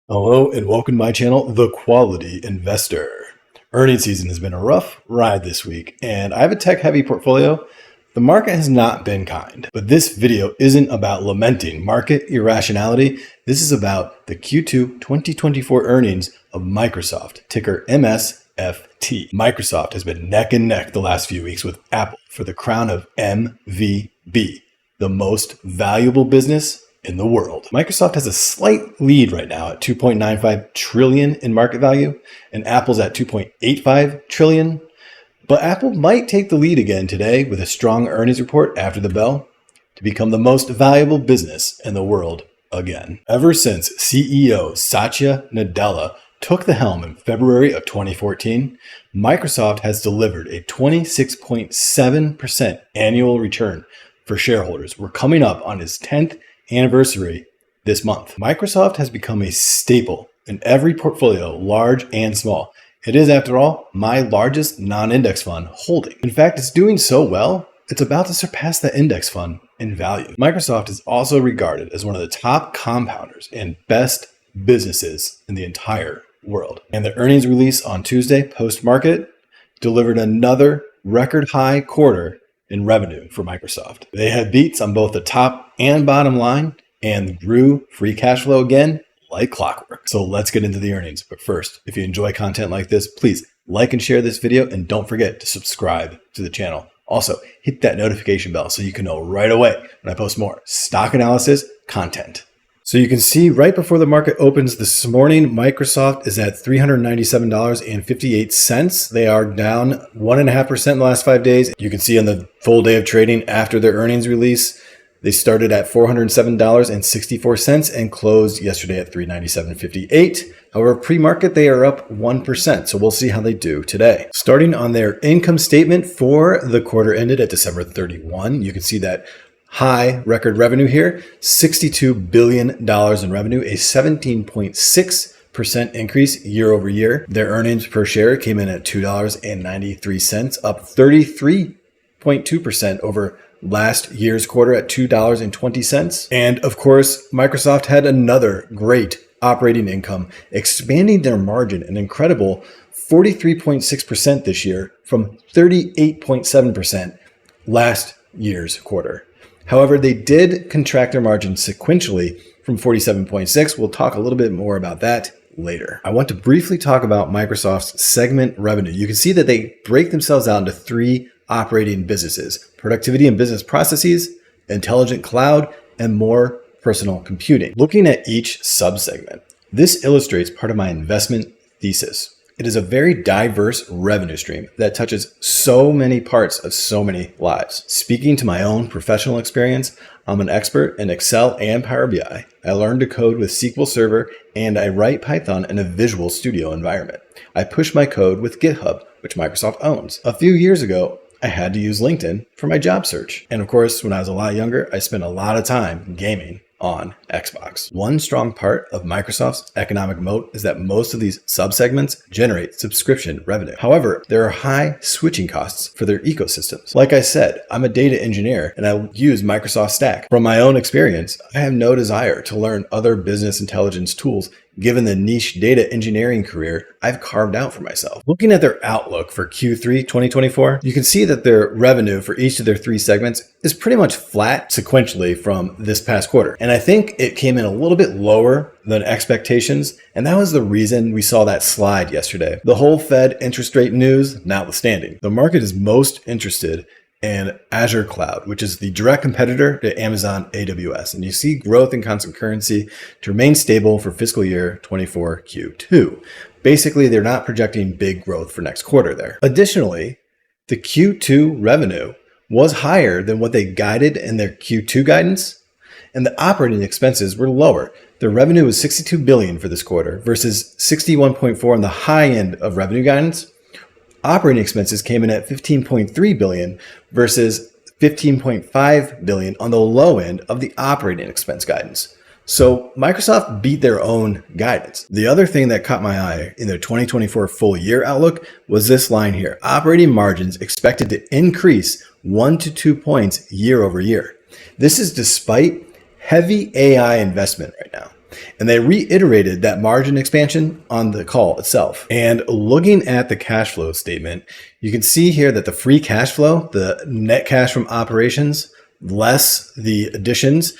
Hello and welcome to my channel, The Quality Investor. Earnings season has been a rough ride this week, and I have a tech-heavy portfolio. The market has not been kind, but this video isn't about lamenting market irrationality. This is about the Q2 2024 earnings of Microsoft, ticker MSFT. Microsoft has been neck and neck the last few weeks with Apple for the crown of MVB, the most valuable business in the world. Microsoft has a slight lead right now at 2.95 trillion in market value, and Apple's at 2.85 trillion. But Apple might take the lead again today with a strong earnings report after the bell to become the most valuable business in the world again. Ever since CEO Satya Nadella took the helm in February of 2014, Microsoft has delivered a 26.7% annual return for shareholders. We're coming up on its 10th anniversary this month. Microsoft has become a staple in every portfolio, large and small. It is, after all, my largest non-index fund holding. In fact, it's doing so well, it's about to surpass the index fund in value. Microsoft is also regarded as one of the top compounders and best businesses in the entire world. And the earnings release on Tuesday, post-market, delivered another record high quarter in revenue for Microsoft. They had beats on both the top and bottom line and grew free cash flow again like clockwork. So let's get into the earnings. But first, if you enjoy content like this, please like and share this video, and don't forget to subscribe to the channel. Also, hit that notification bell so you can know right away when I post more stock analysis content. So you can see right before the market opens this morning, Microsoft is at $397.58. They are down 1.5% in the last 5 days. You can see on the full day of trading after their earnings release, they started at $407.64 and closed yesterday at $397.58. However, pre-market, they are up 1%. So we'll see how they do today. Starting on their income statement for the quarter ended at December 31, you can see that high record revenue here, $62 billion in revenue, a 17.6% increase year over year. Their earnings per share came in at $2.93, up 33.2% over last year's quarter at $2.20. And of course, Microsoft had another great operating income, expanding their margin an incredible 43.6% this year from 38.7% last year's quarter. However, they did contract their margin sequentially from 47.6. We'll talk a little bit more about that later. I want to briefly talk about Microsoft's segment revenue. You can see that they break themselves out into three operating businesses: productivity and business processes, intelligent cloud, and more personal computing. Looking at each subsegment, this illustrates part of my investment thesis. It is a very diverse revenue stream that touches so many parts of so many lives. Speaking to my own professional experience, I'm an expert in Excel and Power BI. I learned to code with SQL Server, and I write Python in a Visual Studio environment. I push my code with GitHub, which Microsoft owns. A few years ago, I had to use LinkedIn for my job search. And of course, when I was a lot younger, I spent a lot of time gaming on Xbox. One strong part of Microsoft's economic moat is that most of these subsegments generate subscription revenue. However, there are high switching costs for their ecosystems. Like I said, I'm a data engineer and I use Microsoft Stack. From my own experience, I have no desire to learn other business intelligence tools given the niche data engineering career I've carved out for myself. Looking at their outlook for Q3 2024, you can see that their revenue for each of their three segments is pretty much flat sequentially from this past quarter. And I think it came in a little bit lower than expectations, and that was the reason we saw that slide yesterday. The whole Fed interest rate news notwithstanding, the market is most interested and Azure Cloud, which is the direct competitor to Amazon AWS. And you see growth in constant currency to remain stable for fiscal year 24 Q2. Basically, they're not projecting big growth for next quarter there. Additionally, the Q2 revenue was higher than what they guided in their Q2 guidance, and the operating expenses were lower. Their revenue was $62 billion for this quarter versus $61.4 on the high end of revenue guidance. Operating expenses came in at $15.3 billion versus $15.5 billion on the low end of the operating expense guidance. So Microsoft beat their own guidance. The other thing that caught my eye in their 2024 full year outlook was this line here: operating margins expected to increase 1 to 2 points year over year. This is despite heavy AI investment right now. And they reiterated that margin expansion on the call itself. And looking at the cash flow statement, you can see here that the free cash flow, the net cash from operations, less the additions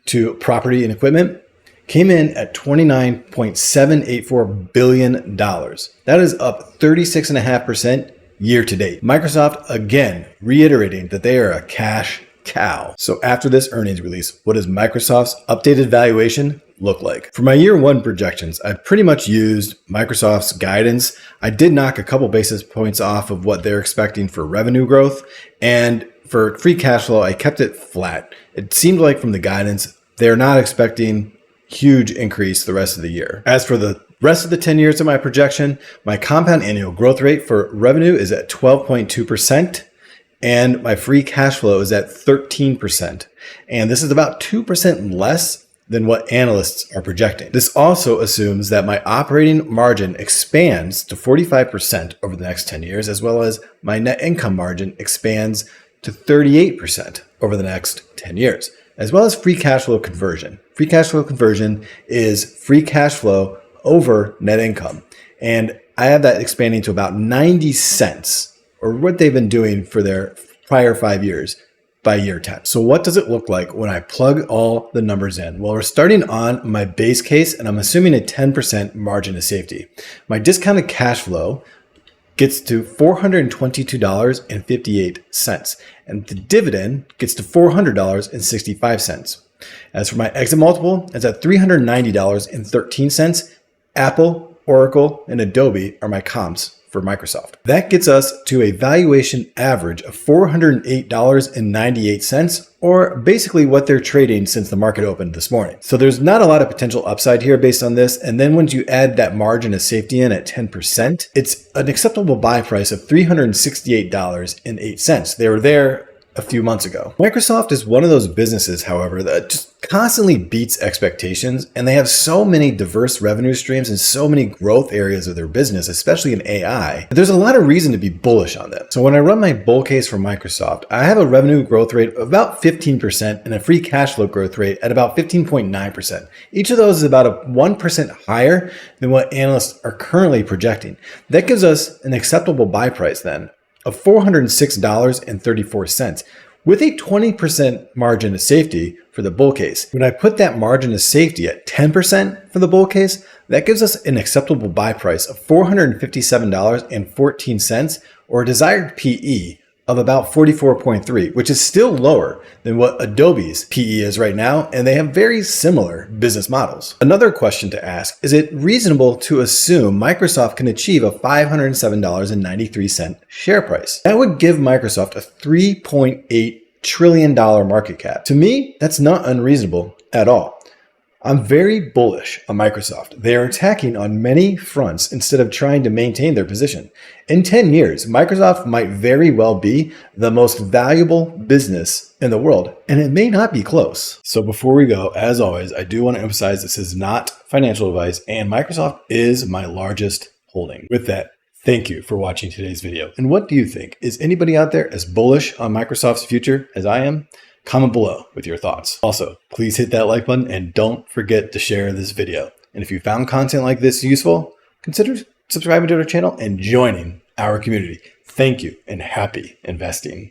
to property and equipment, came in at $29.784 billion. That is up 36.5% year to date. Microsoft again reiterating that they are a cash cow. So after this earnings release, what does Microsoft's updated valuation look like? For my year one projections, I pretty much used Microsoft's guidance. I did knock a couple basis points off of what they're expecting for revenue growth. And for free cash flow, I kept it flat. It seemed like from the guidance, they're not expecting huge increase the rest of the year. As for the rest of the 10 years of my projection, my compound annual growth rate for revenue is at 12.2%. And my free cash flow is at 13%. And this is about 2% less than what analysts are projecting. This also assumes that my operating margin expands to 45% over the next 10 years, as well as my net income margin expands to 38% over the next 10 years, as well as free cash flow conversion. Free cash flow conversion is free cash flow over net income. And I have that expanding to about 90 cents, or what they've been doing for their prior 5 years by year 10. So what does it look like when I plug all the numbers in? Well, we're starting on my base case, and I'm assuming a 10% margin of safety. My discounted cash flow gets to $422.58, and the dividend gets to $400.65. As for my exit multiple, it's at $390.13. Apple, Oracle, and Adobe are my comps for Microsoft. That gets us to a valuation average of $408.98, or basically what they're trading since the market opened this morning. So there's not a lot of potential upside here based on this. And then once you add that margin of safety in at 10%, it's an acceptable buy price of $368.08. They were there a few months ago. Microsoft is one of those businesses, however, that just constantly beats expectations, and they have so many diverse revenue streams and so many growth areas of their business, especially in AI. There's a lot of reason to be bullish on them. So when I run my bull case for Microsoft, I have a revenue growth rate of about 15% and a free cash flow growth rate at about 15.9%. Each of those is about a 1% higher than what analysts are currently projecting. That gives us an acceptable buy price then of $406.34 with a 20% margin of safety for the bull case. When I put that margin of safety at 10% for the bull case, that gives us an acceptable buy price of $457.14, or a desired PE of about 44.3, which is still lower than what Adobe's PE is right now, and they have very similar business models. Another question to ask, is it reasonable to assume Microsoft can achieve a $507.93 share price? That would give Microsoft a $3.8 trillion market cap. To me, that's not unreasonable at all. I'm very bullish on Microsoft. They are attacking on many fronts instead of trying to maintain their position. In 10 years, Microsoft might very well be the most valuable business in the world, and it may not be close. So before we go, as always, I do want to emphasize this is not financial advice, and Microsoft is my largest holding. With that, thank you for watching today's video. And what do you think? Is anybody out there as bullish on Microsoft's future as I am? Comment below with your thoughts. Also, please hit that like button and don't forget to share this video. And if you found content like this useful, consider subscribing to our channel and joining our community. Thank you and happy investing.